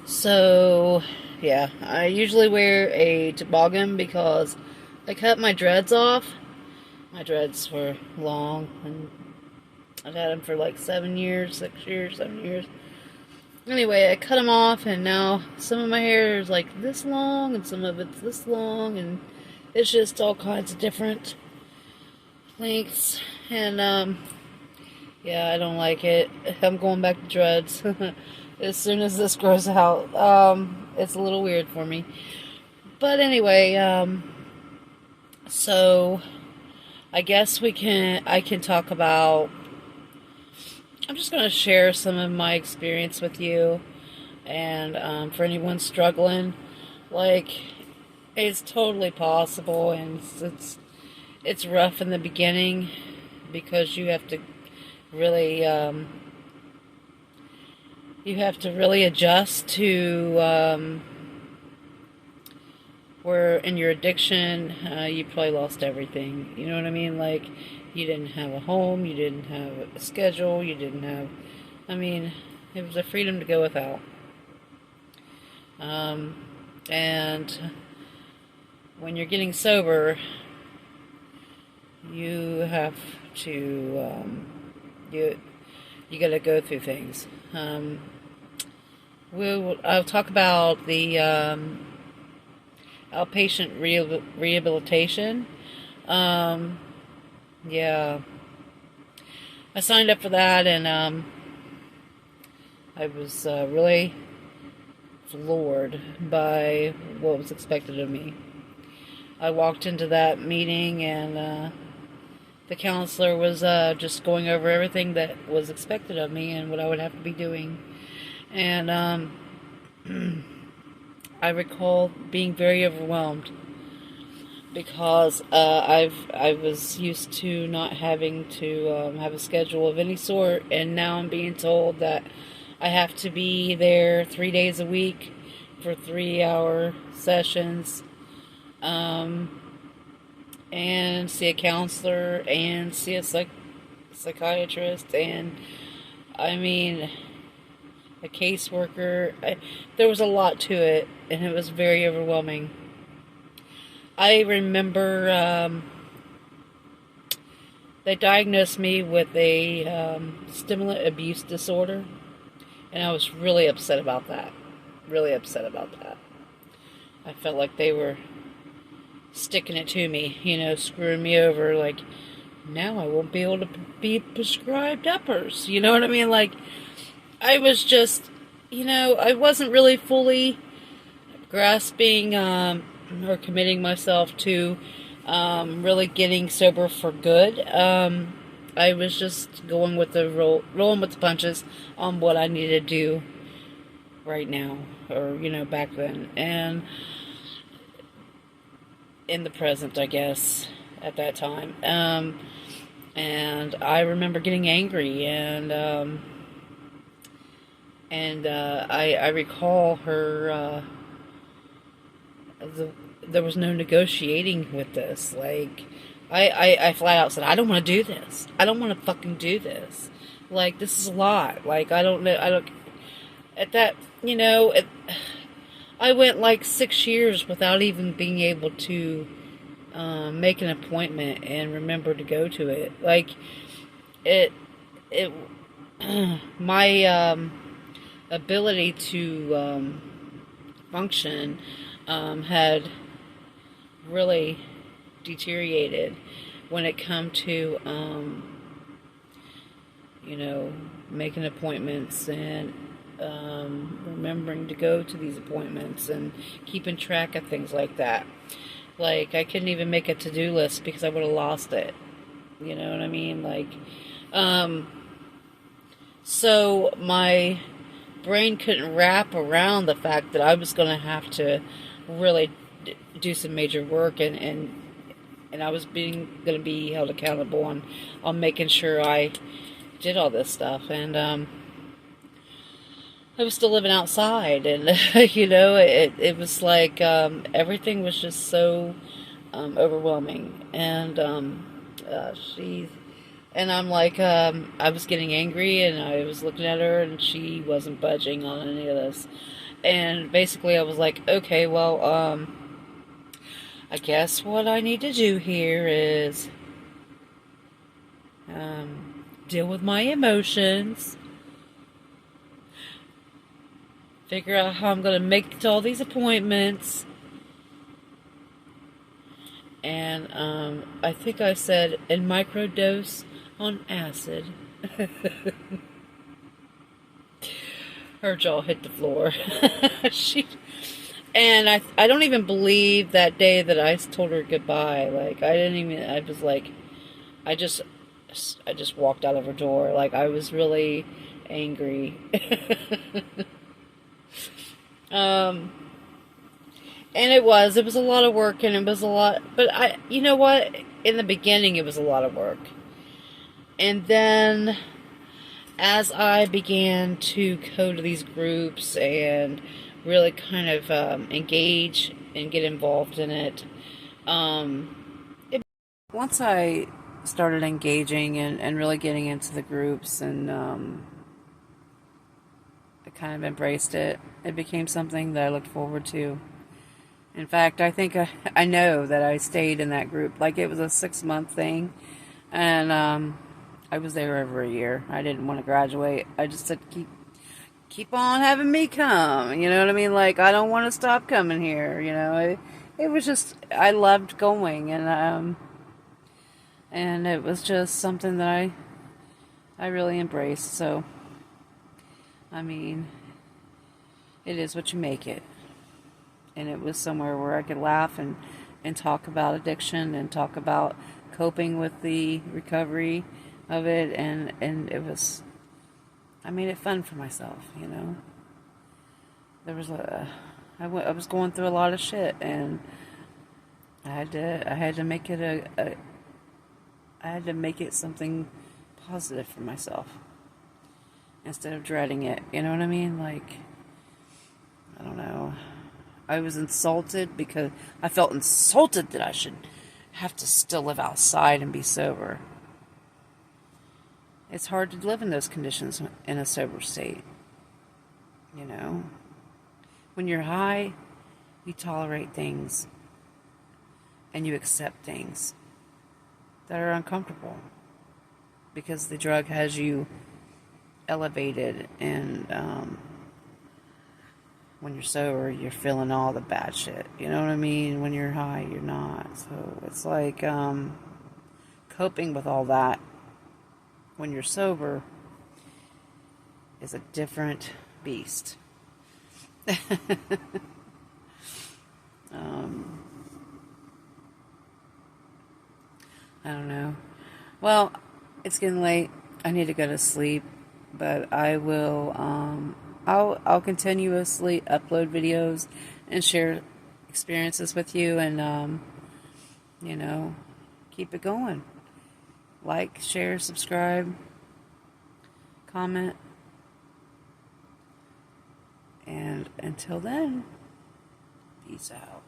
So, yeah, I usually wear a toboggan because I cut my dreads off. My dreads were long, and I've had them for like 7 years, 6 years, 7 years. Anyway, I cut them off, and now some of my hair is like this long, and some of it's this long, and it's just all kinds of different lengths. And, yeah, I don't like it. I'm going back to dreads. As soon as this grows out, it's a little weird for me. But anyway, so I guess I can talk about, I'm just going to share some of my experience with you. And, for anyone struggling, like, it's totally possible, and it's rough in the beginning because really, you have to really adjust to, where in your addiction, you probably lost everything. You know what I mean? Like, you didn't have a home, you didn't have a schedule, you didn't have, I mean, it was a freedom to go without. And when you're getting sober, you have to, you got to go through things. I'll talk about the outpatient rehabilitation. Yeah, I signed up for that, and I was really floored by what was expected of me. I walked into that meeting, and the counselor was just going over everything that was expected of me and what I would have to be doing. And I recall being very overwhelmed because I was used to not having to have a schedule of any sort, and now I'm being told that I have to be there 3 days a week for 3-hour sessions, and see a counselor and see a psychiatrist, and I mean a caseworker. There was a lot to it, and it was very overwhelming. I remember they diagnosed me with a stimulant abuse disorder, and I was really upset about that. Really upset about that. I felt like they were sticking it to me, screwing me over, like, now I won't be able to be prescribed uppers. You know what I mean? Like, I was just, I wasn't really fully grasping or committing myself to really getting sober for good. I was just going with the rolling with the punches on what I needed to do right now, or back then, and in the present, I guess, at that time. And I remember getting angry, and I recall her. There was no negotiating with this. Like, I flat out said, I don't want to do this. I don't want to fucking do this. Like, this is a lot. Like, I don't know. At that, I went like 6 years without even being able to make an appointment and remember to go to it. Like, it, my ability to function had really deteriorated when it come to making appointments, and remembering to go to these appointments, and keeping track of things like that. Like, I couldn't even make a to-do list because I would have lost it. You know what I mean? Like, so my brain couldn't wrap around the fact that I was going to have to really do some major work, and I was going to be held accountable on making sure I did all this stuff. And I was still living outside, and it was like everything was just so overwhelming. And And I'm like, I was getting angry and I was looking at her and she wasn't budging on any of this. And basically I was like, okay, well, I guess what I need to do here is deal with my emotions, figure out how I'm going to make it to all these appointments. And I think I said, and microdose on acid. Her jaw hit the floor. she And I don't even believe that day that I told her goodbye. Like, I didn't even, I was like, I just, I just walked out of her door. Like, I was really angry. um, and it was a lot of work and it was a lot, but you know what? In the beginning, it was a lot of work. And then, as I began to go to these groups and really kind of engage and get involved in it, once I started engaging and really getting into the groups and I kind of embraced it, it became something that I looked forward to. In fact, I think I know that I stayed in that group. Like, it was a 6-month thing, and I was there over a year. I didn't want to graduate. I just said, keep on having me come. You know what I mean? Like, I don't want to stop coming here. You know, it was just, I loved going, and it was just something that I really embraced. So, I mean, it is what you make it. And it was somewhere where I could laugh and talk about addiction and talk about coping with the recovery of it, and it was, I made it fun for myself, you know. There was I was going through a lot of shit, and I had to make it I had to make it something positive for myself instead of dreading it. You know what I mean? Like, I don't know. I was insulted because I felt insulted that I should have to still live outside and be sober. It's hard to live in those conditions in a sober state. You know? When you're high, you tolerate things and you accept things that are uncomfortable because the drug has you elevated, and when you're sober, you're feeling all the bad shit. You know what I mean? When you're high, you're not. So it's like coping with all that when you're sober is a different beast. I don't know. Well, it's getting late. I need to go to sleep, but I will. I'll continuously upload videos and share experiences with you, and you know, keep it going. Like, share, subscribe, comment, and until then, peace out.